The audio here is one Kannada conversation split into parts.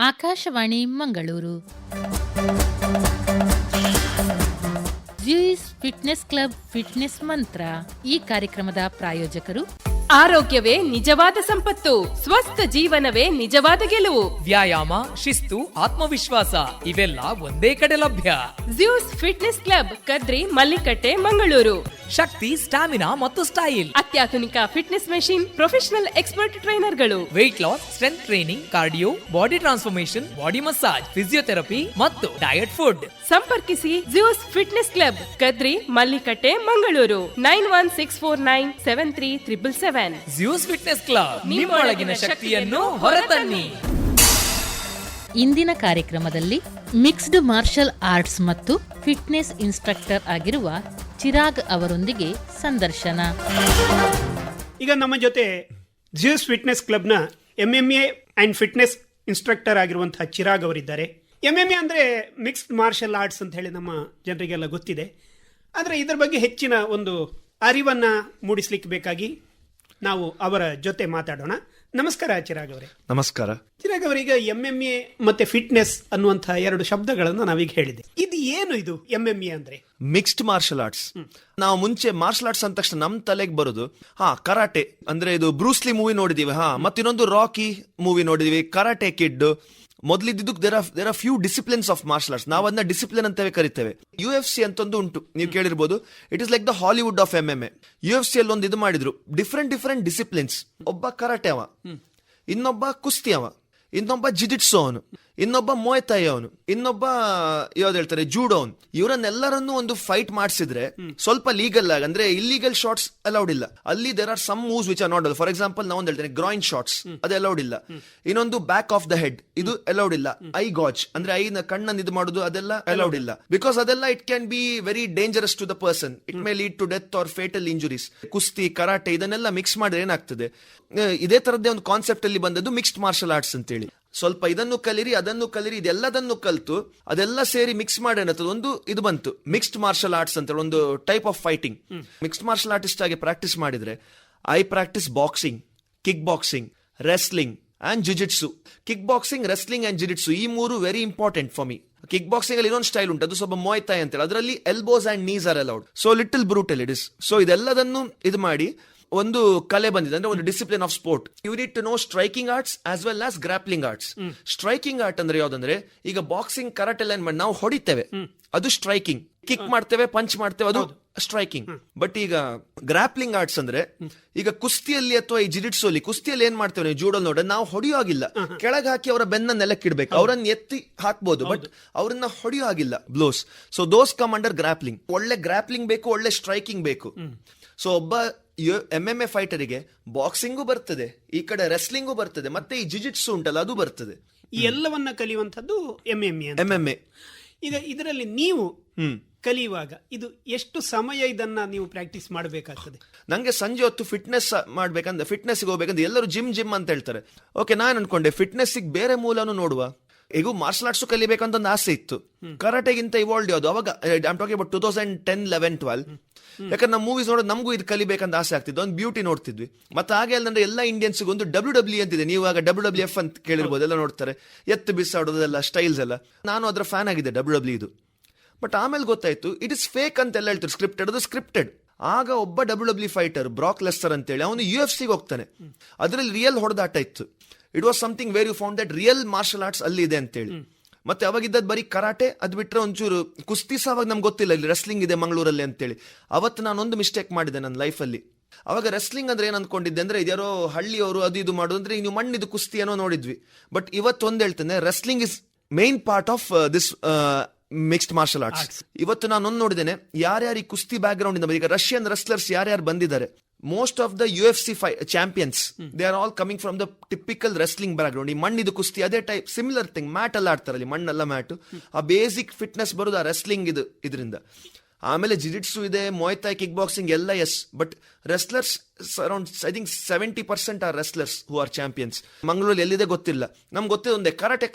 Akashvani Mangaluru. Juice Fitness club fitness ಮಂತ್ರ. ಈ ಕಾರ್ಯಕ್ರಮದ ಪ್ರಾಯೋಜಕರು ಆರೋಗ್ಯವೇ ನಿಜವಾದ ಸಂಪತ್ತು, ಸ್ವಸ್ಥ ಜೀವನವೇ ನಿಜವಾದ ಗೆಲುವು. ವ್ಯಾಯಾಮ, ಶಿಸ್ತು, ಆತ್ಮವಿಶ್ವಾಸ ಇವೆಲ್ಲ ಒಂದೇ ಕಡೆ ಲಭ್ಯ. Zeus Fitness Club, Kadri, Mallikatte, Mangaluru. ಶಕ್ತಿ, ಸ್ಟಾಮಿನಾ ಮತ್ತು ಸ್ಟೈಲ್, ಅತ್ಯಾಧುನಿಕ ಫಿಟ್ನೆಸ್ ಮೆಷಿನ್, ಪ್ರೊಫೆಷನಲ್ ಎಕ್ಸ್ಪರ್ಟ್ ಟ್ರೈನರ್ಗಳು, weight loss, strength training, cardio, body transformation, body massage, physiotherapy ಮತ್ತು ಡಯಟ್ ಫುಡ್. ಸಂಪರ್ಕಿಸಿ Zeus Fitness Club, Kadri, Mallikatte, Mangaluru. 9164973777. Zeus Fitness Club, ನಿಮ್ಮೊಳಗಿನ ಶಕ್ತಿಯನ್ನು ಹೊರತನ್ನಿ. ಇಂದಿನ ಕಾರ್ಯಕ್ರಮದಲ್ಲಿ ಮಿಕ್ಸ್ಡ್ ಮಾರ್ಷಲ್ ಆರ್ಟ್ಸ್ ಮತ್ತು ಫಿಟ್ನೆಸ್ ಇನ್ಸ್ಟ್ರಕ್ಟರ್ ಆಗಿರುವ ಚಿರಾಗ್ ಅವರೊಂದಿಗೆ ಸಂದರ್ಶನ. ಈಗ ನಮ್ಮ ಜೊತೆ ಜ್ಯೂಸ್ ಫಿಟ್ನೆಸ್ ಕ್ಲಬ್ನ MMA ಅಂಡ್ ಫಿಟ್ನೆಸ್ ಇನ್ಸ್ಟ್ರಕ್ಟರ್ ಆಗಿರುವಂತಹ ಚಿರಾಗ್ ಅವರಿದ್ದಾರೆ. MMA ಅಂದರೆ ಮಿಕ್ಸ್ಡ್ ಮಾರ್ಷಲ್ ಆರ್ಟ್ಸ್ ಅಂತ ಹೇಳಿ ನಮ್ಮ ಜನರಿಗೆಲ್ಲ ಗೊತ್ತಿದೆ. ಆದರೆ ಇದರ ಬಗ್ಗೆ ಹೆಚ್ಚಿನ ಒಂದು ಅರಿವನ್ನು ಮೂಡಿಸ್ಲಿಕ್ಕೆ ಬೇಕಾಗಿ ನಾವು ಅವರ ಜೊತೆ ಮಾತಾಡೋಣ. ನಮಸ್ಕಾರ ಚಿರಾಗ್ ಅವರೇ. ನಮಸ್ಕಾರ. ಚಿರಾಗ್ ಅವರೀಗ MMA ಮತ್ತೆ ಫಿಟ್ನೆಸ್ ಅನ್ನುವಂತಹ ಎರಡು ಶಬ್ದಗಳನ್ನು ನಾವೀಗ ಹೇಳಿದೆ. ಇದು ಏನು, ಇದು MMA ಅಂದ್ರೆ? Mixed martial arts. ನಾವು ಮುಂಚೆ ಮಾರ್ಷಲ್ ಆರ್ಟ್ಸ್ ಅಂದ ತಕ್ಷಣ ನಮ್ ತಲೆಗೆ ಬರೋದು ಕರಾಟೆ ಅಂದ್ರೆ ಇದು ಬ್ರೂಸ್ಲಿ ಮೂವಿ ನೋಡಿದೀವಿ, ಮತ್ತಿನ್ನೊಂದು ರಾಕಿ ಮೂವಿ ನೋಡಿದೀವಿ, ಕರಾಟೆ ಕಿಡ್. ಮೊದಲಿದ್ದು there are few disciplines of martial arts. ನಾವು ಅದನ್ನ ಡಿಸಿಪ್ಲಿನ್ ಅಂತವೇ ಕರಿತೇವೆ. UFC ಅಂತೊಂದು ಉಂಟು, ನೀವು ಕೇಳಿರ್ಬೋದು. It is like the Hollywood of MMA. UFC ಅಲ್ಲಿ ಒಂದು ಇದು ಮಾಡಿದ್ರು, ಡಿಫ್ರೆಂಟ್ ಡಿಸಿಪ್ಲಿನ್ಸ್. ಒಬ್ಬ ಕರಾಟೆ ಅವ, ಇನ್ನೊಬ್ಬ ಕುಸ್ತಿ ಅವ, ಇನ್ನೊಬ್ಬ ಜಿಜಿಟ್ಸು ಅವನು, ಇನ್ನೊಬ್ಬ ಮೋಯತಾಯಿ ಅವನು, ಇನ್ನೊಬ್ಬ ಯಾವ್ದು ಹೇಳ್ತಾರೆ ಜೂಡೋ ಅವನು. ಇವರನ್ನೆಲ್ಲರನ್ನು ಒಂದು ಫೈಟ್ ಮಾಡಿಸಿದ್ರೆ ಸ್ವಲ್ಪ ಲೀಗಲ್ ಆಗಿ, ಅಂದ್ರೆ ಇಲ್ಲಿಗಲ್ ಶಾಟ್ಸ್ ಅಲೌಡ್ ಇಲ್ಲ ಅಲ್ಲಿ. There are some moves which are not. For example ನಾವು ಒಂದು ಹೇಳ್ತೇನೆ ಗ್ರಾಯಿನ್ ಶಾಟ್ಸ್, ಅದು ಅಲೌಡ್ ಇಲ್ಲ. ಇನ್ನೊಂದು ಬ್ಯಾಕ್ ಆಫ್ ದ ಹೆಡ್, ಇದು ಅಲೌಡ್ ಇಲ್ಲ. ಐ ಗಾಜ್ ಅಂದ್ರೆ ಐನ ಕಣ್ಣನ್ನು ಇದು ಮಾಡುದು, ಅದೆಲ್ಲ ಅಲೌಡ್ ಇಲ್ಲ. ಬಿಕಾಸ್ ಅದೆಲ್ಲ it can be very dangerous to the person. It may lead to death or fatal injuries. ಕುಸ್ತಿ, ಕರಾಟೆ ಇದನ್ನೆಲ್ಲ ಮಿಕ್ಸ್ ಮಾಡಿದ್ರೆ ಏನಾಗ್ತದೆ, ಇದೇ ತರದ್ದೇ ಒಂದು ಕಾನ್ಸೆಪ್ಟ್ ಅಲ್ಲಿ ಬಂದದ್ದು ಮಿಕ್ಸ್ಡ್ ಮಾರ್ಷಲ್ ಆರ್ಟ್ಸ್ ಅಂತೇಳಿ. ಸ್ವಲ್ಪ ಇದನ್ನು ಕಲಿರಿ, ಅದನ್ನು ಕಲಿರಿ, ಇದೆಲ್ಲದನ್ನು ಕಲ್ತು ಅದೆಲ್ಲ ಸೇರಿ ಮಿಕ್ಸ್ ಮಾಡಿ ಒಂದು ಇದು ಬಂತು ಮಿಕ್ಸ್ಡ್ ಮಾರ್ಷಲ್ ಆರ್ಟ್ಸ್ ಅಂತ, ಒಂದು type of fighting. Mixed martial artist ಆಗಿ ಪ್ರಾಕ್ಟೀಸ್ ಮಾಡಿದ್ರೆ I practice boxing, kick boxing, wrestling and jujitsu. Kick boxing, wrestling and jujitsu ಈ ಮೂರು very important for me. Kick boxing ಅಲ್ಲಿ ಇನ್ನೊಂದು ಸ್ಟೈಲ್ ಉಂಟು, ಅದು ಸ್ವಲ್ಪ ಮೊಯ್ತಾಯ್ ಅಂತೇಳಿ. ಅದರಲ್ಲಿ elbows and knees are allowed, so little brutal it is. So ಇದೆಲ್ಲದನ್ನು ಇದು ಮಾಡಿ ಒಂದು ಕಲೆ ಬಂದಿದೆ, ಅಂದ್ರೆ ಒಂದು discipline of sport. You need to know striking arts as well as grappling arts. Striking art ಅಂದ್ರೆ ಯಾವ್ದಂದ್ರೆ, ಈಗ ಬಾಕ್ಸಿಂಗ್, ಕರಾಟೆ ಎಲ್ಲ ಮಾಡಿ ನಾವು ಹೊಡಿತೇವೆ, ಅದು ಸ್ಟ್ರೈಕಿಂಗ್. ಕಿಕ್ ಮಾಡ್ತೇವೆ, ಪಂಚ್ ಮಾಡ್ತೇವೆ, ಅದು ಸ್ಟ್ರೈಕಿಂಗ್. ಬಟ್ ಈಗ ಗ್ರಾಪ್ಲಿಂಗ್ ಆರ್ಟ್ಸ್ ಅಂದ್ರೆ, ಈಗ ಕುಸ್ತಿಯಲ್ಲಿ ಅಥವಾ ಈ ಜಿಜಿಟ್ಸೋಲಿ, ಕುಸ್ತಿಯಲ್ಲಿ ಏನ್ ಮಾಡ್ತೇವೆ ನೀವು ಜೂಡಲ್ ನೋಡ್ರೆ, ನಾವು ಹೊಡೆಯೋ ಆಗಿಲ್ಲ, ಕೆಳಗೆ ಹಾಕಿ ಅವರ ಬೆನ್ನ ನೆಲಕ್ಕಿಡ್ಬೇಕು, ಅವರನ್ನ ಎತ್ತಿ ಹಾಕ್ಬೋದು, ಬಟ್ ಅವರನ್ನ ಹೊಡೆಯೋ ಆಗಿಲ್ಲ, blows. So those come under grappling. ಒಳ್ಳೆ ಗ್ರಾಪ್ಲಿಂಗ್ ಬೇಕು, ಒಳ್ಳೆ ಸ್ಟ್ರೈಕಿಂಗ್ ಬೇಕು. ಸೊ ಒಬ್ಬ MMA ಫೈಟರಿಗೆ ಬಾಕ್ಸಿಂಗು ಬರ್ತದೆ, ಈ ಕಡೆ ರೆಸ್ಲಿಂಗು ಬರ್ತದೆ, ಮತ್ತೆ ಈ ಜಿಜಿಟ್ಸು ಉಂಟಲ್ಲ ಅದು ಬರ್ತದೆ. ಈ ಎಲ್ಲವನ್ನ ಕಲಿಯುವಂತದ್ದು MMA. ಈಗ ಇದರಲ್ಲಿ ನೀವು ಕಲಿಯುವಾಗ ಇದು ಎಷ್ಟು ಸಮಯ ಇದನ್ನ ನೀವು ಪ್ರಾಕ್ಟೀಸ್ ಮಾಡಬೇಕಾಗ್ತದೆ? ನಂಗೆ ಸಂಜೆ ಹೊತ್ತು ಫಿಟ್ನೆಸ್ ಮಾಡ್ಬೇಕಂದ್ರೆ, ಫಿಟ್ನೆಸ್ ಹೋಗ್ಬೇಕಂದ್ರೆ ಎಲ್ಲರೂ ಜಿಮ್ ಅಂತ ಹೇಳ್ತಾರೆ. ಓಕೆ, ನಾನು ಅನ್ಕೊಂಡೆ ಫಿಟ್ನೆಸ್ ಬೇರೆ ಮೂಲನು ನೋಡುವ. ಈಗ ಮಾರ್ಷಲ್ ಆರ್ಟ್ಸ್ ಕಲಿಬೇಕಂತ ಒಂದು ಆಸೆ ಇತ್ತು. ಕರಾಟೆಗಿಂತ ಇವಾಲ್ಡ್ ಯಾವುದು ಅವಾಗ, ಐ ಆಮ್ ಟಾಕಿಂಗ್ ಅಬೌಟ್ 2010, 11, 12. ಯಾಕಂದ್ರೆ ನಾವು ಮೂವೀಸ್ ನೋಡೋದು ನಮಗೂ ಇದು ಕಲಿಬೇಕಂತ ಆಸೆ ಆಗ್ತಿದ್ದು, ಒಂದು ಬ್ಯೂಟಿ ನೋಡ್ತಿದ್ವಿ. ಮತ್ತೆ ಹಾಗೆ ಅಲ್ಲಂದ್ರೆ ಎಲ್ಲ ಇಂಡಿಯನ್ಸ್ಗೆ ಒಂದು WWE ಅಂತಿದೆ, ನೀವು ಆಗ WWF ಅಂತ ಕೇಳಿರ್ಬೋದು, ಎಲ್ಲ ನೋಡ್ತಾರೆ, ಎತ್ತು ಬಿಸಾಡೋದೆಲ್ಲ ಸ್ಟೈಲ್ಸ್ ಎಲ್ಲ. ನಾನು ಅದರ ಫ್ಯಾನ್ ಆಗಿದ್ದೆ WWE ಇದು. ಬಟ್ ಆಮೇಲೆ ಗೊತ್ತಾಯ್ತು ಇಟ್ ಇಸ್ ಫೇಕ್ ಅಂತ ಎಲ್ಲ ಹೇಳ್ತಾರೆ, ಸ್ಕ್ರಿಪ್ಟೆಡ್, ಅದು ಸ್ಕ್ರಿಪ್ಟೆಡ್. ಆಗ ಒಬ್ಬ WWE ಫೈಟರ್ ಬ್ರಾಕ್ ಲೆಸ್ಟರ್ ಅಂತೇಳಿ ಅವನು UFC ಹೋಗ್ತಾನೆ, ಅದರಲ್ಲಿ ರಿಯಲ್ ಹೊಡೆದಾಟ ಇತ್ತು. It was something where you found that real martial arts ಅಲ್ಲಿ ಇದೆ ಅಂತೇಳಿ. ಮತ್ತೆ ಅವಾಗಿದ್ದದ್ದು ಬರೀ ಕರಾಟೆ, ಅದು ಬಿಟ್ಟರೆ ಒಂಚೂರು ಕುಸ್ತಿ ಸಹ ಅವಾಗ ನಮ್ಗೆ ಗೊತ್ತಿಲ್ಲ ಇಲ್ಲಿ ರೆಸ್ಲಿಂಗ್ ಇದೆ ಮಂಗಳೂರಲ್ಲಿ ಅಂತೇಳಿ. ಅವತ್ತು ನಾನೊಂದು ಮಿಸ್ಟೇಕ್ ಮಾಡಿದೆ ನನ್ನ ಲೈಫಲ್ಲಿ. ಅವಾಗ ರೆಸ್ಲಿಂಗ್ ಅಂದ್ರೆ ಏನ್ ಅನ್ಕೊಂಡಿದ್ದೆ ಅಂದ್ರೆ, ಇದ್ಯಾರೋ ಹಳ್ಳಿಯವರು ಅದು ಇದು ಮಾಡೋದು, ಅಂದ್ರೆ ನೀವು ಮಣ್ಣಿದು ಕುಸ್ತಿ ಏನೋ ನೋಡಿದ್ವಿ. ಬಟ್ ಇವತ್ತು ಒಂದ್ ಹೇಳ್ತೇನೆ, wrestling is main part of this mixed martial arts. ಇವತ್ತು ನಾನೊಂದು ನೋಡಿದ್ದೇನೆ, ಯಾರ್ಯಾರು ಈ ಕುಸ್ತಿ ಬ್ಯಾಕ್ ಗ್ರೌಂಡ್ ಇಂದ, ಈಗ ರಷ್ಯನ್ ರೆಸ್ಲರ್ಸ್ ಯಾರ್ಯಾರು ಬಂದಿದ್ದಾರೆ, most of the UFC champions they are all coming from the typical wrestling background. ಈ ಮಣ್ಣಿದು ಕುಸ್ತಿ ಅದೇ ಟೈಪ್ ಸಿಮಿಲರ್ ಥಿಂಗ್. ಮ್ಯಾಟ್ ಎಲ್ಲ ಆಡ್ತಾರಲ್ಲಿ, ಮಣ್ಣೆಲ್ಲ ಮ್ಯಾಟು. ಆ ಬೇಸಿಕ್ ಫಿಟ್ನೆಸ್ ಬರೋದು ಆ ರೆಸ್ಲಿಂಗ್ ಇದರಿಂದ. ಆಮೇಲೆ ಜಿಜಿಟ್ಸು ಇದೆ, ಮೊಯ್ತಾಯ್, ಕಿಕ್ ಬಾಕ್ಸಿಂಗ್ ಎಲ್ಲ ಎಸ್. But wrestlers around I think 70% are wrestlers who are champions. ಮಂಗಳೂರಲ್ಲಿ ಎಲ್ಲಿದೆ ಗೊತ್ತಿಲ್ಲ, ನಮ್ಗೆ ಗೊತ್ತಿದೆ ಒಂದೇ ಕರಾಟೆ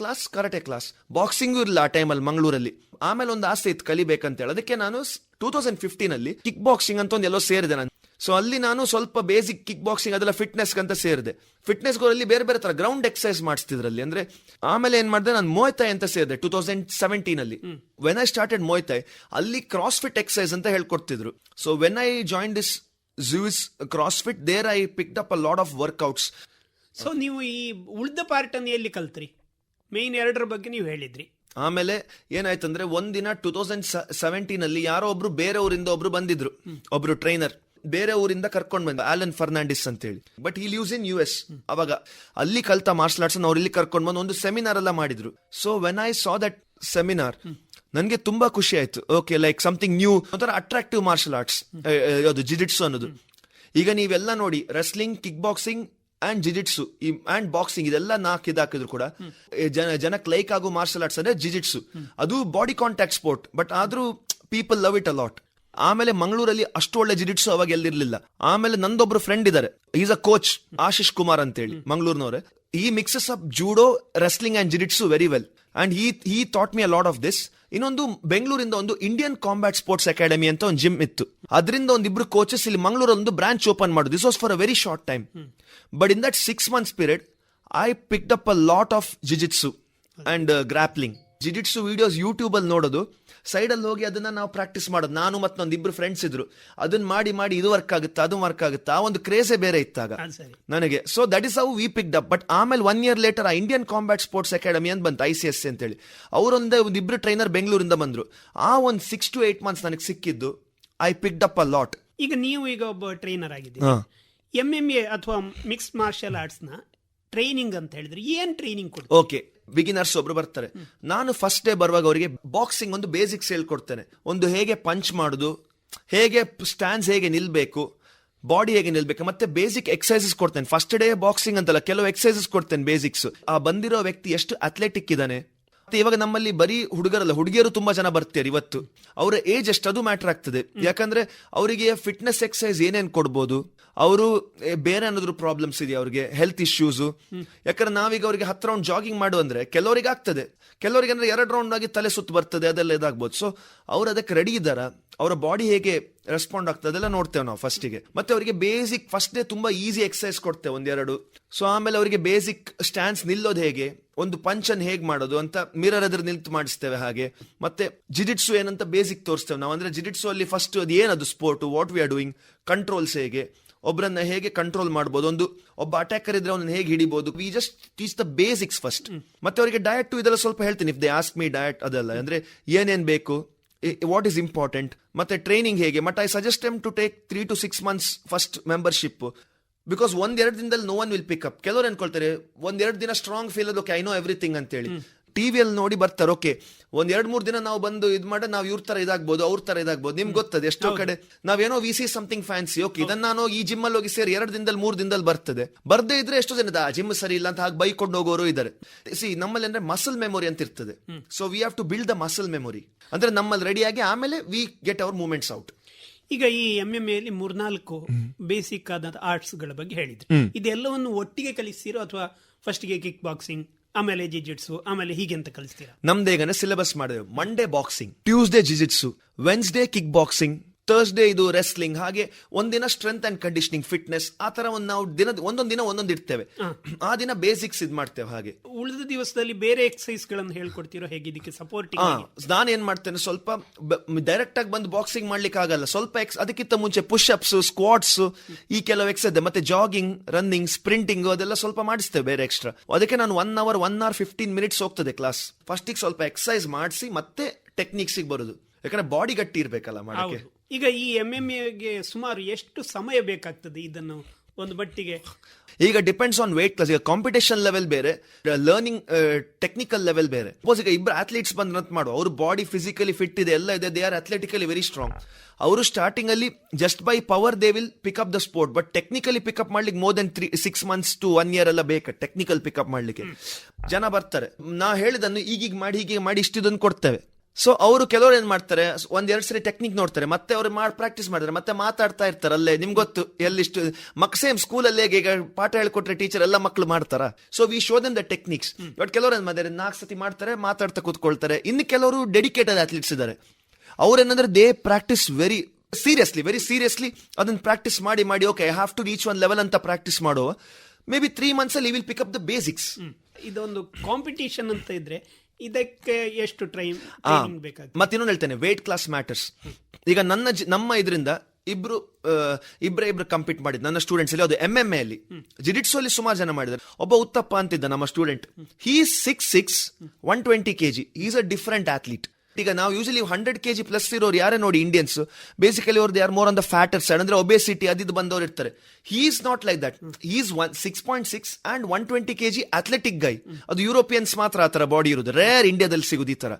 ಕ್ಲಾಸ್. ಬಾಕ್ಸಿಂಗು ಇಲ್ಲ ಆ ಟೈಮಲ್ಲಿ ಮಂಗಳೂರಲ್ಲಿ. ಆಮೇಲೆ ಒಂದು ಆಸೆ ಇತ್ತು ಕಲಿಬೇಕಂತೇಳಿ, ಅದಕ್ಕೆ ನಾನು 2015 ಅಲ್ಲಿ ಕಿಕ್ ಬಾಕ್ಸಿಂಗ್ ಅಂತ ಒಂದು ಎಲ್ಲೋ ಸೇರಿದೆ ನಾನು. ಸೊ ಅಲ್ಲಿ ನಾನು ಸ್ವಲ್ಪ ಬೇಸಿಕ್ ಕಿಕ್ ಬಾಕ್ಸಿಂಗ್ ಅದೆಲ್ಲ ಫಿಟ್ನೆಸ್ ಅಂತ ಸೇರಿದೆ. ಫಿಟ್ನೆಸ್ ಗೋರಲ್ಲಿ ಬೇರೆ ಬೇರೆ ತರ ಗ್ರೌಂಡ್ ಎಕ್ಸರ್ಸೈಸ್ ಮಾಡಿಸ್ತಿದ್ರಲ್ಲಿ. ಅಂದ್ರೆ ಆಮೇಲೆ ಏನ್ ಮಾಡಿದೆ, ನಾನು ಮೋಯ್ತಾಯ್ ಅಂತ ಸೇರಿದೆ 2017 ಅಲ್ಲಿ. ವೆನ್ ಐ ಸ್ಟಾರ್ಟೆಡ್ ಮೋಯ್ತಾಯ್, ಅಲ್ಲಿ ಕ್ರಾಸ್ ಫಿಟ್ ಎಕ್ಸರ್ಸೈಸ್ ಅಂತ ಹೇಳ್ಕೊಡ್ತಿದ್ರು. So when I join this Zeus CrossFit, there I picked up a lot of workouts. So ನೀವು ಈ ಉಳಿದ ಪಾರ್ಟ್ ಅನ್ನು ಎಲ್ಲಿ ಕಲ್ತ್ರಿ? ಮೇನ್ ಎರಡರ ಬಗ್ಗೆ ನೀವು ಹೇಳಿದ್ರಿ. ಆಮೇಲೆ ಏನಾಯ್ತಂದ್ರೆ ಒಂದಿನ 2017 ಅಲ್ಲಿ ಯಾರೋ ಒಬ್ರು ಬೇರೆ ಊರಿಂದ ಒಬ್ರು ಬಂದಿದ್ರು, ಒಬ್ರು ಟ್ರೈನರ್ ಬೇರೆ ಊರಿಂದ ಕರ್ಕೊಂಡ್ ಬಂದ, ಆಲನ್ ಫರ್ನಾಂಡಿಸ್ ಅಂತ ಹೇಳಿ. ಬಟ್ ಈ ಲಿವ್ಸ್ ಇನ್ US. ಅವಾಗ ಅಲ್ಲಿ ಕಲ್ತ ಮಾರ್ಷಲ್ ಆರ್ಟ್ಸ್ ಅವ್ರು ಇಲ್ಲಿ ಕರ್ಕೊಂಡ್ ಬಂದು ಒಂದು ಸೆಮಿನಾರ್ ಎಲ್ಲ ಮಾಡಿದ್ರು. So when I saw that seminar, ನನ್ಗೆ ತುಂಬಾ ಖುಷಿ ಆಯ್ತು. ಓಕೆ, ಲೈಕ್ ಸಮಥಿಂಗ್ ನ್ಯೂ, ಒಂಥರ ಅಟ್ರಾಕ್ಟಿವ್ ಮಾರ್ಷಲ್ ಆರ್ಟ್ಸ್ ಯಾವುದು ಜಿಜಿಟ್ಸು ಅನ್ನೋದು. ಈಗ ನೀವೆಲ್ಲ ನೋಡಿ, wrestling, kick boxing and jujitsu and boxing ಇದೆಲ್ಲ 4 ಇದಾಕಿದ್ರು ಕೂಡ ಜನಕ್ಕೆ ಲೈಕ್ ಆಗೋ ಮಾರ್ಷಲ್ ಆರ್ಟ್ಸ್ ಅಂದ್ರೆ ಜಿಜಿಟ್ಸು. ಅದು ಬಾಡಿ ಕಾಂಟ್ಯಾಕ್ಟ್ ಸ್ಪೋರ್ಟ್, ಬಟ್ ಆದ್ರೂ people love it a lot. ಆಮೇಲೆ ಮಂಗಳೂರಲ್ಲಿ ಅಷ್ಟು ಒಳ್ಳೆ ಜಿಜಿಟ್ಸು ಅವಾಗ ಎಲ್ಲಿರ್ಲಿಲ್ಲ. ಆಮೇಲೆ ನಂದೊಬ್ರು ಫ್ರೆಂಡ್ ಇದಾರೆ, is a coach, Ashish Kumar ಅಂತ ಹೇಳಿ, ಮಂಗಳೂರಿನವ್ರೆ. ಈ mixes up judo, wrestling and jujitsu very well, and he taught me a lot of this. ಇನ್ನೊಂದು ಬೆಂಗಳೂರಿಂದ ಒಂದು ಇಂಡಿಯನ್ ಕಾಂಬ್ಯಾಟ್ ಸ್ಪೋರ್ಟ್ಸ್ ಅಕಾಡೆಮಿ ಅಂತ ಒಂದು ಜಿಮ್ ಇತ್ತು. ಅದರಿಂದ ಒಂದಿಬ್ರು ಕೋಚಸ್ ಇಲ್ಲಿ ಮಂಗಳೂರಲ್ಲಿ ಒಂದು ಬ್ರಾಂಚ್ ಓಪನ್ ಮಾಡೋದು. This was for a very short time, but in that 6 months period I picked up a lot of jujitsu and grappling. Jujitsu videos YouTube ಅಲ್ಲಿ ನೋಡೋದು, ಸೈಡ್ ಅಲ್ಲಿ ಹೋಗಿ ಅದನ್ನ ನಾವು ಪ್ರಾಕ್ಟೀಸ್ ಮಾಡೋದು. ನಾನು ಮತ್ತೆ ಒಂದಿಬ್ರು ಫ್ರೆಂಡ್ಸ್ ಇದ್ರು, ಅದನ್ನ ಮಾಡಿ ಇದು ವರ್ಕ್ ಆಗುತ್ತಾ, ಅದು ವರ್ಕ್ ಆಗುತ್ತಾ, ಆ ಒಂದು ಕ್ರೇಜೇ ಬೇರೆ ಇತ್ತಾಗ ನನಗೆ. So that is how we picked up. But ಆಮೇಲೆ 1 year ಲೇಟರ್ ಆ ಇಂಡಿಯನ್ ಕಾಂಬ್ಯಾಟ್ ಸ್ಪೋರ್ಟ್ಸ್ ಅಕಾಡೆಮಿ ಅಂತ ಬಂತು, ICS ಅಂತ ಹೇಳಿ. ಒಂದಿಬ್ರು ಟ್ರೈನರ್ ಬೆಂಗಳೂರಿಂದ ಬಂದ್ರು. ಆ ಒಂದು 6 to 8 months ನನಗೆ ಸಿಕ್ಕಿದ್ದು, I picked up a lot. ಈಗ ನೀವು ಈಗ ಒಬ್ಬ ಟ್ರೈನರ್ ಆಗಿದ್ದೀರಿ. MMA ಅಥವಾ ಮಿಕ್ಸ್ಡ್ ಮಾರ್ಷಲ್ ಆರ್ಟ್ಸ್ ನ ಟ್ರೈನಿಂಗ್ ಅಂತ ಹೇಳಿದ್ರೆ ಏನ್ ಟ್ರೈನಿಂಗ್ ಕೊಡ್ತೀವಿ? ಓಕೆ, ಬಿಗಿನರ್ಸ್ ಒಬ್ರು ಬರ್ತಾರೆ. ನಾನು ಫಸ್ಟ್ ಡೇ ಬರುವಾಗ ಅವರಿಗೆ ಬಾಕ್ಸಿಂಗ್ ಒಂದು ಬೇಸಿಕ್ಸ್ ಹೇಳ್ಕೊಡ್ತೇನೆ. ಒಂದು ಹೇಗೆ ಪಂಚ್ ಮಾಡುದು, ಹೇಗೆ ಸ್ಟ್ಯಾನ್ಸ್ ಹೇಗೆ ನಿಲ್ಬೇಕು, ಬಾಡಿ ಹೇಗೆ ನಿಲ್ಬೇಕು, ಮತ್ತೆ ಬೇಸಿಕ್ ಎಕ್ಸರ್ಸೈಸಸ್ ಕೊಡ್ತೇನೆ. ಫಸ್ಟ್ ಡೇ ಬಾಕ್ಸಿಂಗ್ ಅಂತಲ್ಲ, ಕೆಲವು ಎಕ್ಸರ್ಸೈಸಸ್ ಕೊಡ್ತೇನೆ ಬೇಸಿಕ್ಸ್. ಆ ಬಂದಿರೋ ವ್ಯಕ್ತಿ ಎಷ್ಟು ಅಥ್ಲೆಟಿಕ್ ಇದ್ದಾನೆ. ಇವಾಗ ನಮ್ಮಲ್ಲಿ ಬರೀ ಹುಡುಗರಲ್ಲ, ಹುಡುಗಿಯರು ತುಂಬಾ ಜನ ಬರ್ತಾರೆ ಇವತ್ತು. ಅವರ ಏಜ್ ಎಷ್ಟು ಅದು ಮ್ಯಾಟರ್ ಆಗ್ತದೆ. ಯಾಕಂದ್ರೆ ಅವರಿಗೆ ಫಿಟ್ನೆಸ್ ಎಕ್ಸರ್ಸೈಸ್ ಏನೇನ್ ಕೊಡ್ಬೋದು, ಅವರು ಬೇರೆ ಏನಾದ್ರು ಪ್ರಾಬ್ಲಮ್ಸ್ ಇದೆಯಾ, ಅವ್ರಿಗೆ ಹೆಲ್ತ್ ಇಶ್ಯೂಸ್. ಯಾಕಂದ್ರೆ ನಾವೀಗ ಅವರಿಗೆ 10 ರೌಂಡ್ ಜಾಗಿಂಗ್ ಮಾಡು ಅಂದ್ರೆ ಕೆಲವರಿಗೆ ಆಗ್ತದೆ, ಕೆಲವರಿಗೆ ಅಂದ್ರೆ 2 ರೌಂಡ್ ಆಗಿ ತಲೆ ಸುತ್ತು ಬರ್ತದೆ, ಅದೆಲ್ಲ ಇದಾಗ್ಬೋದು. ಸೊ ಅವ್ರು ಅದಕ್ಕೆ ರೆಡಿ ಇದ್ದಾರ, ಅವರ ಬಾಡಿ ಹೇಗೆ ರೆಸ್ಪಾಂಡ್ ಆಗ್ತದೆ ಅದೆಲ್ಲ ನೋಡ್ತೇವೆ ನಾವು ಫಸ್ಟಿಗೆ. ಮತ್ತೆ ಅವರಿಗೆ ಬೇಸಿಕ್ ಫಸ್ಟ್ ಡೇ ತುಂಬಾ ಈಸಿ ಎಕ್ಸರ್ಸೈಸ್ ಕೊಡ್ತೇವೆ 1-2. ಸೊ ಆಮೇಲೆ ಅವರಿಗೆ ಬೇಸಿಕ್ ಸ್ಟ್ಯಾನ್ಸ್ ನಿಲ್ಲೋದು ಹೇಗೆ, ಒಂದು ಪಂಚ್ ಅನ್ನು ಹೇಗೆ ಮಾಡೋದು ಅಂತ ಮಿರರ್ ಎದುರು ನಿಲ್ತು ಮಾಡಿಸ್ತೇವೆ ಹಾಗೆ. ಮತ್ತೆ ಜಿಜಿಟ್ಸು ಏನಂತ ಬೇಸಿಕ್ ತೋರಿಸ್ತೇವೆ ನಾವು. ಅಂದ್ರೆ ಜಿಜಿಟ್ಸು ಅಲ್ಲಿ ಫಸ್ಟ್ ಅದು ಏನದು sport, what we are doing, controls ಹೇಗೆ, ಒಬ್ಬರನ್ನ ಹೇಗೆ ಕಂಟ್ರೋಲ್ ಮಾಡಬಹುದು, ಒಬ್ಬ ಅಟ್ಯಾಕರ್ ಇದ್ರೆ ಅವನನ್ನ ಹೇಗೆ ಹಿಡಿಬಹುದು. We just teach the basics first. ಮತ್ತೆ ಅವರಿಗೆ ಡಯಟ್ ಇದೆಲ್ಲ ಸ್ವಲ್ಪ ಹೇಳ್ತೀನಿ. If they ask me diet ಅದೆಲ್ಲ ಅಂದ್ರೆ ಏನೇನ್ ಬೇಕು, ವಾಟ್ ಈಸ್ ಇಂಪಾರ್ಟೆಂಟ್, ಮತ್ತೆ ಟ್ರೈನಿಂಗ್ ಹೇಗೆ. But I suggest them to take 3 to 6 months first membership. Because 1-2 ದಿನದಲ್ಲಿ no one will pick up. ಕೆಲವರು ಅನ್ಕೊಳ್ತಾರೆ 1-2 ದಿನ ಸ್ಟ್ರಾಂಗ್ ಫೀಲ್ ಅದು, ಓಕೆ ಐ ನೋ ಎವ್ರಿಥಿಂಗ್ ಅಂತೇಳಿ. ಟಿವಿಯಲ್ಲಿ ನೋಡಿ ಬರ್ತಾರೆ. ಓಕೆ, 1-2-3 ದಿನ ನಾವು ಬಂದು ಇದು ಮಾಡಿ ನಾವು ಇವ್ರ ತರ ಇದಾಗ್ಬೋದು, ಅವ್ರ ತರ ಇದಾಗ್ಬೋದು. ನಿಮ್ಗೆ ಗೊತ್ತದೆ ಎಷ್ಟೋ ಕಡೆ ನಾವೇನೋ we see something fancy, okay ಇದನ್ನ ನಾನು ಈ ಜಿಮ್ ಅಲ್ಲಿ ಹೋಗಿ ಸೇರಿ 2 ದಿನದಲ್ಲಿ 3 ದಿನದಲ್ಲಿ ಬರ್ತದೆ. ಬರ್ದೇ ಇದ್ರೆ ಎಷ್ಟೋ ಜನ ಆ ಜಿಮ್ ಸರಿ ಇಲ್ಲ ಅಂತ ಹಾಗೆ ಬೈಕೊಂಡು ಹೋಗೋರು ಇದ್ದಾರೆ. ಸಿ ನಮ್ಮಲ್ಲಿ ಅಂದ್ರೆ ಮಸಲ್ ಮೆಮೊರಿ ಅಂತ ಇರ್ತದೆ. So we have to build the muscle memory. ಅಂದ್ರೆ ನಮ್ಮಲ್ಲಿ ರೆಡಿಯಾಗಿ ಆಮೇಲೆ we get our movements out. ಈಗ ಈ MMA ಅಲ್ಲಿ 3-4 ಬೇಸಿಕ್ ಆದ ಆರ್ಟ್ಸ್ ಗಳ ಬಗ್ಗೆ ಹೇಳಿದ್ರಿ. ಇದೆಲ್ಲವನ್ನು ಒಟ್ಟಿಗೆ ಕಲಿಸ್ತೀರೋ ಅಥವಾ ಫಸ್ಟ್ ಗೆ ಕಿಕ್ ಬಾಕ್ಸಿಂಗ್, ಆಮೇಲೆ ಜಿಜಿಟ್ಸು, ಆಮೇಲೆ ಹೀಗೆ ಅಂತ ಕಲಿಸ್ತೀರಾ? ನಮ್ದೇಗನೆ ಸಿಲೆಬಸ್ ಮಾಡಿದೆವು. Monday boxing, Tuesday jujitsu, Wednesday kick boxing, Thursday ಇದು ರೆಸ್ಲಿಂಗ್, ಹಾಗೆ ಒಂದಿನ ಸ್ಟ್ರೆಂತ್ ಅಂಡ್ ಕಂಡೀಷನಿಂಗ್, ಫಿಟ್ನೆಸ್, ಆ ತರ ಒಂದು ನಾವು ಒಂದೊಂದು ದಿನ ಒಂದೊಂದು ಇಡ್ತೇವೆ. ಆ ದಿನ ಬೇಸಿಕ್ಸ್ ಇದ್ ಮಾಡ್ತೇವೆ. ಹಾಗೆ ಉಳಿದ ದಿವಸದಲ್ಲಿ ಬೇರೆ ಎಕ್ಸರ್ಸೈಸ್ ಗಳನ್ನು ಹೇಳ್ಕೊಡ್ತೀರೋ ಹೇಗೆ ಇದಕ್ಕೆ ಸಪೋರ್ಟಿಂಗ್? ನಾನು ಏನ್ ಮಾಡ್ತೇನೆ, ಸ್ವಲ್ಪ ಡೈರೆಕ್ಟ್ ಆಗಿ ಬಂದು ಬಾಕ್ಸಿಂಗ್ ಮಾಡ್ಲಿಕ್ಕೆ ಆಗಲ್ಲ, ಸ್ವಲ್ಪ ಅದಕ್ಕಿಂತ ಮುಂಚೆ ಪುಷ್ ಅಪ್ಸ್, ಸ್ಕ್ವಾಟ್ಸ್, ಈ ಕೆಲವು ಎಕ್ಸರ್ಸೈಸ್, ಮತ್ತೆ ಜಾಗಿಂಗ್, ರನ್ನಿಂಗ್, ಸ್ಪ್ರಿಂಟಿಂಗ್ ಅದೆಲ್ಲ ಸ್ವಲ್ಪ ಮಾಡಿಸ್ತೇವೆ ಬೇರೆ ಎಕ್ಸ್ಟ್ರಾ. ಅದಕ್ಕೆ ನಾನು 1 hour 15 minutes ಹೋಗ್ತದೆ ಕ್ಲಾಸ್. ಫಸ್ಟಿಗೆ ಸ್ವಲ್ಪ ಎಕ್ಸರ್ಸೈಸ್ ಮಾಡಿಸಿ ಮತ್ತೆ ಟೆಕ್ನಿಕ್ಸಿಗೆ ಬರೋದು. ಯಾಕಂದ್ರೆ ಬಾಡಿ ಗಟ್ಟಿ ಇರ್ಬೇಕಲ್ಲ ಮಾಡಕ್ಕೆ. ಈಗ ಈ MMA ಸುಮಾರು ಎಷ್ಟು ಸಮಯ ಬೇಕಾಗ್ತದೆ ಇದನ್ನು ಒಂದು ಬಟ್ಟಿಗೆ? ಈಗ ಡಿಪೆಂಡ್ಸ್ ಆನ್ ವೇಟ್ ಕ್ಲಾಸ್. ಈಗ ಕಾಂಪಿಟೇಷನ್ ಲೆವೆಲ್ ಬೇರೆ, ಲರ್ನಿಂಗ್ ಟೆಕ್ನಿಕಲ್ ಲೆವೆಲ್ ಬೇರೆ. ಸಪೋಸ್ ಈಗ ಇಬ್ಬರು ಅಥ್ಲೀಟ್ಸ್ ಬಂದ್ ಮಾಡು, ಅವರು ಬಾಡಿ ಫಿಸಿಕಲಿ ಫಿಟ್ ಇದೆ, ಎಲ್ಲ ಇದೆ, ದೇ ಆರ್ ಅಥ್ಲೆಟಿಕಲಿ ವೆರಿ ಸ್ಟ್ರಾಂಗ್. ಅವರು ಸ್ಟಾರ್ಟಿಂಗ್ ಅಲ್ಲಿ just by power they will pick up the sport. But technically pickup ಮಾಡ್ಲಿಕ್ಕೆ more than 6 months to 1 year ಎಲ್ಲ ಬೇಕು ಟೆಕ್ನಿಕಲ್ ಪಿಕಪ್ ಮಾಡ್ಲಿಕ್ಕೆ. ಜನ ಬರ್ತಾರೆ, ನಾ ಹೇಳಿದನ್ನು ಈಗೀಗ ಮಾಡಿ ಹೀಗೆ ಮಾಡಿ ಇಷ್ಟಿದನ್ನು ಕೊಡ್ತೇವೆ. ಸೊ ಅವರು ಕೆಲವರು ಏನ್ ಮಾಡ್ತಾರೆ, 1-2 ಸರಿ ಟೆಕ್ನಿಕ್ ನೋಡ್ತಾರೆ, ಮತ್ತೆ ಅವ್ರು ಪ್ರಾಕ್ಟೀಸ್ ಮಾಡ್ತಾರೆ, ಮತ್ತೆ ಮಾತಾಡ್ತಾ ಇರ್ತಾರೆ ಅಲ್ಲೇ. ನಿಮ್ಗೆ ಗೊತ್ತು ಎಲ್ಲಿಷ್ಟು ಸೇಮ್ ಸ್ಕೂಲಲ್ಲಿ ಈಗ ಪಾಠ ಹೇಳ್ಕೊಟ್ರೆ ಟೀಚರ್ ಎಲ್ಲ ಮಕ್ಕಳು ಮಾಡ್ತಾರ. So we show them the techniques. But ಕೆಲವರು ಏನ್ ಮಾಡಿದ್ರೆ 4 ಸತಿ ಮಾಡ್ತಾರೆ, ಮಾತಾಡ್ತಾ ಕೂತ್ಕೊಳ್ತಾರೆ. ಇನ್ನು ಕೆಲವರು ಡೆಡಿಕೇಟೆಡ್ ಅಥ್ಲೀಟ್ಸ್ ಇದ್ದಾರೆ. ಅವ್ರೇನಂದ್ರೆ they practice very seriously, very seriously ಅದನ್ನ ಪ್ರಾಕ್ಟೀಸ್ ಮಾಡಿ okay I have to reach one level ಅಂತ ಪ್ರಾಕ್ಟೀಸ್ ಮಾಡುವ ಮೇ ಬಿ 3 months ಅಲ್ಲಿ will pick up the basics. ಇದೊಂದು ಕಾಂಪಿಟೇಷನ್ ಅಂತ ಇದ್ರೆ ಇದಕ್ಕೆ ಎಷ್ಟು ಟ್ರೈನಿಂಗ್ ಬೇಕಾಗುತ್ತೆ? ಮತ್ತೆ ಇನ್ನೊಂದು ಹೇಳ್ತೇನೆ, ವೇಟ್ ಕ್ಲಾಸ್ ಮ್ಯಾಟರ್ಸ್. ಈಗ ನಮ್ಮ ಇದರಿಂದ ಇಬ್ರು ಕಂಪೀಟ್ ಮಾಡಿದ್ ನನ್ನ ಸ್ಟೂಡೆಂಟ್ಸ್ ಅಲ್ಲಿ. ಅದು MMA ಅಲ್ಲಿ, ಜಿಡಿಟ್ಸು ಅಲ್ಲಿ ಸುಮಾರು ಜನ ಮಾಡಿದ್ದಾರೆ. ಒಬ್ಬ ಉತ್ತಪ್ಪ ಅಂತಿದ್ದ ನಮ್ಮ student, Hi 6'6", 120 kg. Is a different athlete. ಈಗ ನಾವು ಯೂಶಲಿ 100 kg ಪ್ಲಸ್ ಇರೋರು ಯಾರೇ ನೋಡಿ ಇಂಡಿಯನ್ಸ್, ಬೇಸಿಕಲಿ ಅವ್ರದ್ದು ಯಾರು more on the fatter side, ಅಂದ್ರೆ ಒಬೇಸಿಟಿ ಅದಿದ್ದು ಬಂದವರು ಇರ್ತಾರೆ. He is not like that. He is 6.6 and 120 kg athletic guy. ಅದು ಯುರೋಪಿಯನ್ಸ್ ಮಾತ್ರ ಆ ತರ ಬಾಡಿ ಇರೋದು, ರೇರ್ ಇಂಡಿಯಾದಲ್ಲಿ ಸಿಗುದು ಈ ತರ.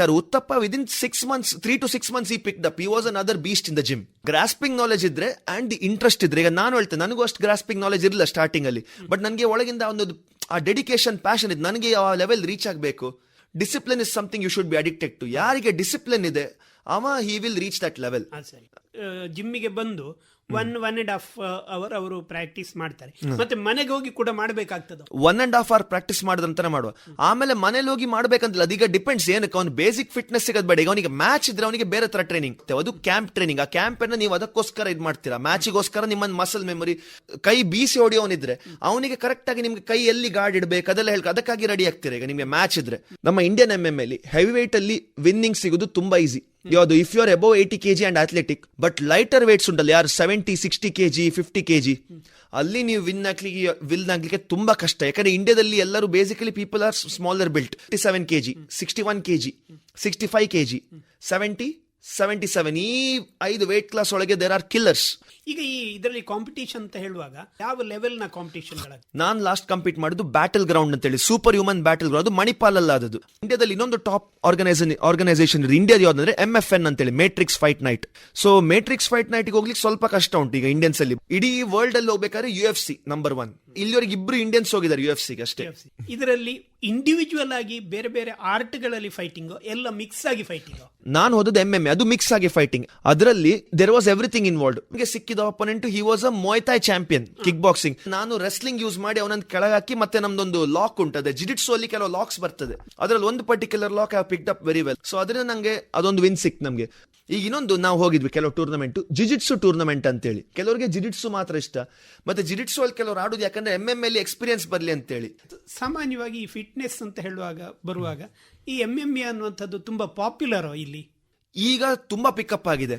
ಯಾರು uttappa within 6 months, 3 to 6 months he picked up. He was another beast in the gym. Grasping knowledge ಇದ್ರೆ ಅಂಡ್ ದಿ ಇಂಟ್ರೆಸ್ಟ್ ಇದ್ರೆ, ಈಗ ನಾನು ಹೇಳ್ತೇನೆ ನನಗೂ ಅಷ್ಟು ಗ್ರಾಸ್ಪಿಂಗ್ ನಾಲೆಜ್ ಇರಲಿಲ್ಲ ಸ್ಟಾರ್ಟಿಂಗ್ ಅಲ್ಲಿ, ಬಟ್ ನನಗೆ ಒಳಗಿಂದ ಒಂದು ಆ ಡೆಡಿಕೇಶನ್, ಪ್ಯಾಷನ್ ಇದೆ, ನನಗೆ ಆ ಲೆವೆಲ್ ರೀಚ್ ಆಗಬೇಕು. Discipline is something you should be addicted to. ಯಾರಿಗೆ ಡಿಸಿಪ್ಲಿನ್ ಇದೆ ಅವ he will reach that level. ಸರಿ, ಜಿಮ್ಮಿಗೆ ಬಂದು 1.5 hour ಅವರು ಪ್ರಾಕ್ಟೀಸ್ ಮಾಡ್ತಾರೆ, ಮತ್ತೆ ಮನೆಗೆ ಹೋಗಿ ಕೂಡ ಮಾಡಬೇಕಾಗ್ತದೆ. 1.5 hour ಪ್ರಾಕ್ಟೀಸ್ ಮಾಡಿದಂತಾನೆ ಮಾಡುವ. ಆಮೇಲೆ ಮನೇಲಿ ಹೋಗಿ ಮಾಡ್ಬೇಕಂತಿಲ್ಲ, ಅದೀಗ ಡಿಪೆಂಡ್ಸ್ ಏನಕ್ಕೆ. ಅವ್ನು ಬೇಸಿಕ್ ಫಿಟ್ನೆಸ್ ಸಿಗೋದು ಬೇಡ. ಈಗ ಅವನಿಗೆ ಮ್ಯಾಚ್ ಇದ್ರೆ ಅವನಿಗೆ ಬೇರೆ ತರ ಟ್ರೈನಿಂಗ್, ಅದು ಕ್ಯಾಂಪ್ ಟ್ರೈನಿಂಗ್. ಆ ಕ್ಯಾಂಪ್ ಅನ್ನ ನೀವು ಅದಕ್ಕೋಸ್ಕರ ಇದು ಮಾಡ್ತೀರಾ, ಮ್ಯಾಚಿಗೋಸ್ಕರ ನಿಮ್ಮ ಮಸಲ್ ಮೆಮೊರಿ. ಕೈ ಬೀಸಿ ಹೊಡಿಯೋನಿದ್ರೆ ಅವನಿಗೆ ಕರೆಕ್ಟ್ ಆಗಿ ನಿಮ್ಗೆ ಕೈ ಎಲ್ಲಿ ಗಾರ್ಡ್ ಇಡಬೇಕು ಅದೆಲ್ಲ ಹೇಳ್ಕೊ, ಅದಕ್ಕಾಗಿ ರೆಡಿ ಆಗ್ತೀರಾ. ಈಗ ನಿಮ್ಗೆ ಮ್ಯಾಚ್ ಇದ್ರೆ ನಮ್ಮ ಇಂಡಿಯನ್ MMA ಅಲ್ಲಿ ಹೆವಿ ವೇಟ್ ಅಲ್ಲಿ ವಿನ್ನಿಂಗ್ ಸಿಗೋದು ತುಂಬಾ ಈಸಿ. ಯಾವುದು, if you are above 80 kg and athletic. But lighter weights ಉಂಟಲ್ಲ, ಯಾರು 70, 60 kg, 50 kg, ಅಲ್ಲಿ ನೀವು ವಿನ್ ಆಗ್ಲಿಕ್ಕೆ ತುಂಬಾ ಕಷ್ಟ. ಯಾಕಂದ್ರೆ ಇಂಡಿಯಾದಲ್ಲಿ ಎಲ್ಲರೂ basically people are smaller built. 57 kg, 61 kg, 65 kg, 70, 77, ಈ 5 ವೇಟ್ ಕ್ಲಾಸ್ ಒಳಗೆ ದೇರ್ ಆರ್ ಕಿಲ್ಲರ್ಸ್. ಈಗ ಈ ಇದರಲ್ಲಿ ಕಾಂಪಿಟೇಷನ್ ಅಂತ ಹೇಳುವಾಗ ಯಾವ ಲೆವೆಲ್ ನ ಕಾಂಪಿಟೇಷನ್? ನಾನು ಲಾಸ್ಟ್ ಕಂಪೀಟ್ ಮಾಡಿದ್ದು ಬ್ಯಾಟಲ್ ಗ್ರೌಂಡ್ ಅಂತ ಹೇಳಿ, ಸೂಪರ್ ಹ್ಯೂಮನ್ ಬ್ಯಾಟಲ್ ಗ್ರೌಂಡ್. ಅದು ಮಣಿಪಾಲ್ ಅಲ್ಲ, ಅದು ಇಂಡಿಯಾದಲ್ಲಿ ಇನ್ನೊಂದು ಟಾಪ್ ಆರ್ಗನೈಸೇಷನ್ ಇದೆ ಇಂಡಿಯಾದ, ಯಾವ್ದಂದ್ರೆ MFN ಅಂತೇಳಿ, Matrix Fight Night. So Matrix Fight Night ಹೋಗ್ಲಿಕ್ಕೆ ಸ್ವಲ್ಪ ಕಷ್ಟ ಉಂಟು ಈಗ ಇಂಡಿಯನ್ಸ್ ಅಲ್ಲಿ. ಇಡೀ ವರ್ಲ್ಡ್ ಅಲ್ಲಿ ಹೋಗ್ಬೇಕಾದ್ರೆ UFC ನಂಬರ್ 1. ಇಲ್ಲಿವರೆಗೆ 2 ಇಂಡಿಯನ್ಸ್ ಹೋಗಿದ್ದಾರೆ UFC ಗೆ ಅಷ್ಟೇ. ಇದರಲ್ಲಿ ಇಂಡಿವಿಜುವಲ್ ಆಗಿ ಬೇರೆ ಬೇರೆ ಆರ್ಟ್ ಗಳಲ್ಲಿ ಫೈಟಿಂಗ್, ಎಲ್ಲ ಮಿಕ್ಸ್ ಆಗಿ ಫೈಟಿಂಗ್. ನಾನು ಹೋದದ್ದು MMA, ಅದು ಮಿಕ್ಸ್ ಆಗಿ ಫೈಟಿಂಗ್. ಅದರಲ್ಲಿ ದೇರ್ ವಾಸ್ ಎವ್ರಿಥಿಂಗ್ ಇನ್ವಾಲ್ವ್ಡ್. ನನಗೆ ಸಿಕ್ಕಿದ opponent he was a Muay Thai champion, kick boxing. ನಾನು ರೆಸ್ಲಿಂಗ್ ಯೂಸ್ ಮಾಡಿ ಅವನನ್ನು ಕೆಳಗಾಕಿ, ಮತ್ತೆ ನಮ್ದೊಂದು ಲಾಕ್ ಉಂಟದೆ ಜಿಡಿಟ್ಸು ಅಲ್ಲಿ, ಕೆಲವು ಲಾಕ್ಸ್ ಬರ್ತದೆ, ಅದರಲ್ಲಿ ಒಂದು particular lock have picked up very well. So ಅದರಿಂದ ನಂಗೆ ಅದೊಂದು ವಿನ್ ಸಿಕ್ ನಮ್ಗೆ. ಈಗ ಇನ್ನೊಂದು ನಾವು ಹೋಗಿದ್ವಿ ಕೆಲವು ಟೂರ್ನಮೆಂಟ್, ಜಿಜಿಟ್ಸು ಟೂರ್ನಮೆಂಟ್ ಅಂತೇಳಿ. ಕೆಲವರಿಗೆ ಜಿಜಿಟ್ಸು ಮಾತ್ರ ಇಷ್ಟ, ಮತ್ತೆ ಜಿಜಿಟ್ಸು ಅಲ್ಲಿ ಕೆಲವರು ಆಡುದು ಯಾಕಂದ್ರೆ MMA ಅಲ್ಲಿ ಎಕ್ಸ್ಪೀರಿಯನ್ಸ್ ಬರಲಿ ಅಂತೇಳಿ. ಸಾಮಾನ್ಯವಾಗಿ ಈ ಫಿಟ್ನೆಸ್ ಅಂತ ಬರುವಾಗ ಈ MMA ಅನ್ನುವಂಥದ್ದು ತುಂಬಾ ಪಾಪ್ಯುಲರ್ ಇಲ್ಲಿ. ಈಗ ತುಂಬಾ ಪಿಕಪ್ ಆಗಿದೆ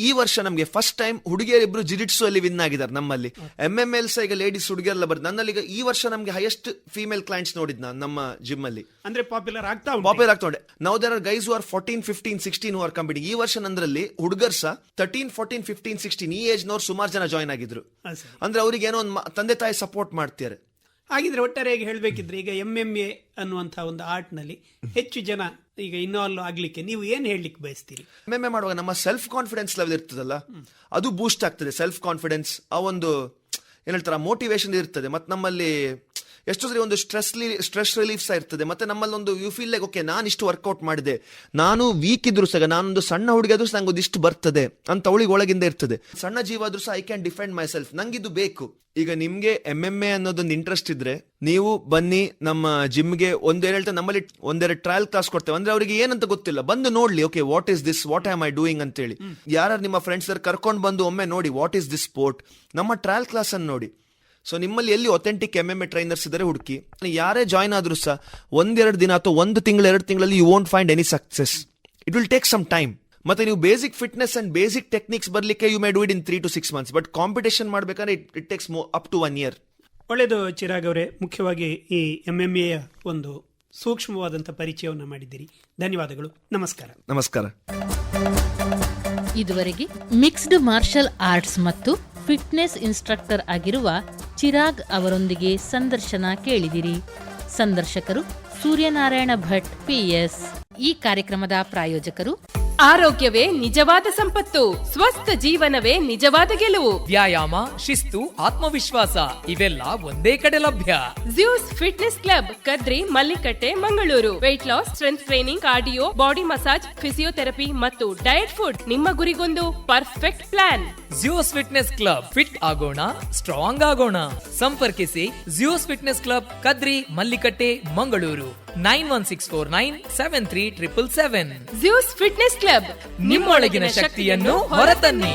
ಈ ವರ್ಷ. ನಮಗೆ ಫಸ್ಟ್ ಟೈಮ್ ಹುಡುಗಿಯರಿಬ್ರು ಜಿಜಿಟ್ಸು ಅಲ್ಲಿ ವಿನ್ ಆಗಿದ್ದಾರೆ ನಮ್ಮಲ್ಲಿ. MML ಈಗ ಲೇಡೀಸ್ ಹುಡುಗಿಯರೆಲ್ಲ ಬರ್ತಾರೆ ನನ್ನಲ್ಲಿ. ಈಗ ಈ ವರ್ಷ ನಮ್ಗೆ ಹೈಯೆಸ್ಟ್ ಫೀಮೇಲ್ ಕ್ಲೈಂಟ್ಸ್ ನೋಡಿದ್ ನಾನು ನಮ್ಮ ಜಿಮ್ ಅಲ್ಲಿ. ಅಂದ್ರೆ ಪಾಪ್ಯುಲರ್ ಆಗ್ತಾ ಉಂಟು. Now there are guys who are 14, 15, 16 who are competing. ಈ ವರ್ಷ ನಂದ್ರಲ್ಲಿ ಹುಡುಗರ್ಸ 13, 14, 15, 16 ಈ ಏಜ್ ನವ್ರು ಸುಮಾರು ಜನ ಜಾಯ್ನ್ ಆಗಿದ್ರು. ಅಂದ್ರೆ ಅವ್ರಿಗೆ ಏನೋ ಒಂದು ತಂದೆ ತಾಯಿ ಸಪೋರ್ಟ್ ಮಾಡ್ತಾರೆ. ಹಾಗಿದ್ರೆ ಒಟ್ಟಾರೆಯಾಗಿ ಹೇಳ್ಬೇಕಿದ್ರೆ ಈಗ MMA ಅನ್ನುವಂತಹ ಒಂದು ಆರ್ಟ್ ನಲ್ಲಿ ಹೆಚ್ಚು ಜನ ಈಗ ಇನ್ವಾಲ್ವ್ ಆಗ್ಲಿಕ್ಕೆ ನೀವು ಏನ್ ಹೇಳಲಿಕ್ಕೆ ಬಯಸ್ತೀರಿ? MMA ಮಾಡುವಾಗ ನಮ್ಮ ಸೆಲ್ಫ್ ಕಾನ್ಫಿಡೆನ್ಸ್ ಲೆವೆಲ್ ಇರ್ತದಲ್ಲ, ಅದು ಬೂಸ್ಟ್ ಆಗ್ತದೆ. ಸೆಲ್ಫ್ ಕಾನ್ಫಿಡೆನ್ಸ್, ಆ ಒಂದು ಏನ್ ಹೇಳ್ತಾರ ಮೋಟಿವೇಶನ್ ಇರ್ತದೆ. ಮತ್ತೆ ನಮ್ಮಲ್ಲಿ ಎಷ್ಟೋ ಸರಿ ಒಂದು ಸ್ಟ್ರೆಸ್ ರಿಲೀಫ್ಸ್ ಇರ್ತದೆ. ಮತ್ತೆ ನಮ್ಮಲ್ಲಿ ಒಂದು ಯು ಫೀಲ್ ಲೈಕ್ ಓಕೆ, ನಾನು ಇಷ್ಟು ವರ್ಕೌಟ್ ಮಾಡಿದೆ, ನಾನು ವೀಕ್ ಇದ್ರು ಸಹ, ನಾನೊಂದು ಸಣ್ಣ ಹುಡುಗಿ ಆದ್ರೂ ಸಹ ನಂಗೆ ಒಂದಿಷ್ಟು ಬರ್ತದೆ ಅಂತ ಅವಳಿಗೆ ಒಳಗಿಂದ ಇರ್ತದೆ. ಸಣ್ಣ ಜೀವ ಆದ್ರೂ ಸಹ I can defend myself, ನಂಗಿದು ಬೇಕು. ಈಗ ನಿಮ್ಗೆ MMA ಅನ್ನೋದೊಂದು ಇಂಟ್ರೆಸ್ಟ್ ಇದ್ರೆ ನೀವು ಬನ್ನಿ ನಮ್ಮ ಜಿಮ್ಗೆ. ನಮ್ಮಲ್ಲಿ ಒಂದೆರಡು ಟ್ರಯಲ್ ಕ್ಲಾಸ್ ಕೊಡ್ತೇವೆ. ಅಂದ್ರೆ ಅವರಿಗೆ ಏನಂತ ಗೊತ್ತಿಲ್ಲ, ಬಂದು ನೋಡ್ಲಿ, okay what is this, what am I doing ಅಂತೇಳಿ. ಯಾರು ನಿಮ್ಮ ಫ್ರೆಂಡ್ಸ್ ಕರ್ಕೊಂಡು ಬಂದು ಒಮ್ಮೆ ನೋಡಿ ವಾಟ್ ಈಸ್ ದಿಸ್ ಸ್ಪೋರ್ಟ್, ನಮ್ಮ ಟ್ರಯಲ್ ಕ್ಲಾಸ್ ಅನ್ನು ನೋಡಿ. ಸೊ ನಿಮ್ಮಲ್ಲಿ ಎಲ್ಲಿ ಒಥೆಂಟಿಕ್ MMA ಟ್ರೈನರ್ಸ್ ಇದ್ದಾರೆ ಹುಡುಕಿ. ಯಾರೇ ಜಾಯ್ನ್ ಆದ್ರೂ ಸಹ 1-2 ದಿನ ಅಥವಾ 1 ತಿಂಗಳು 2 ತಿಂಗಳಲ್ಲಿ you won't find any success. It will take some time. ಮತ್ತೆ ನೀವು basic fitness and basic techniques ಬರ್ಲಿಕ್ಕೆ you may do it in 3 to 6 months. But competition ಮಾಡ್ಬೇಕಂದ್ರೆ it takes up to 1 year. ಒಳ್ಳೆಯದು ಚಿರಾಗ್ ಅವರೇ, ಮುಖ್ಯವಾಗಿ ಈ MMA ಒಂದು ಸೂಕ್ಷ್ಮವಾದಂಥ ಪರಿಚಯವನ್ನು ಮಾಡಿದ್ದೀರಿ. ಧನ್ಯವಾದಗಳು. ನಮಸ್ಕಾರ. ನಮಸ್ಕಾರ. ಇದುವರೆಗೆ ಮಿಕ್ಸ್ಡ್ ಮಾರ್ಷಲ್ ಆರ್ಟ್ಸ್ ಮತ್ತು ಫಿಟ್ನೆಸ್ ಇನ್ಸ್ಟ್ರಕ್ಟರ್ ಆಗಿರುವ ಚಿರಾಗ್ ಅವರೊಂದಿಗೆ ಸಂದರ್ಶನ ಕೇಳಿದಿರಿ. ಸಂದರ್ಶಕರು ಸೂರ್ಯನಾರಾಯಣ ಭಟ್ PS. ಈ ಕಾರ್ಯಕ್ರಮದ ಪ್ರಾಯೋಜಕರು ಆರೋಗ್ಯವೇ ನಿಜವಾದ ಸಂಪತ್ತು, ಸ್ವಸ್ಥ ಜೀವನವೇ ನಿಜವಾದ ಗೆಲುವು. ವ್ಯಾಯಾಮ, ಶಿಸ್ತು, ಆತ್ಮವಿಶ್ವಾಸ ಇವೆಲ್ಲ ಒಂದೇ ಕಡೆ ಲಭ್ಯ. Zeus Fitness Club, Kadri, Mallikatte, Mangaluru. Weight loss, strength training, cardio, body massage, physiotherapy ಮತ್ತು ಡಯಟ್ ಫುಡ್. ನಿಮ್ಮ ಗುರಿಗೊಂದು perfect plan. Zeus Fitness Club. Fit ಆಗೋಣ, ಸ್ಟ್ರಾಂಗ್ ಆಗೋಣ. ಸಂಪರ್ಕಿಸಿ Zeus Fitness Club, Kadri, Mallikatte, Mangaluru. 9164973777. Zeus Fitness Club, ನಿಮ್ಮೊಳಗಿನ ಶಕ್ತಿಯನ್ನು ಹೊರತನ್ನಿ.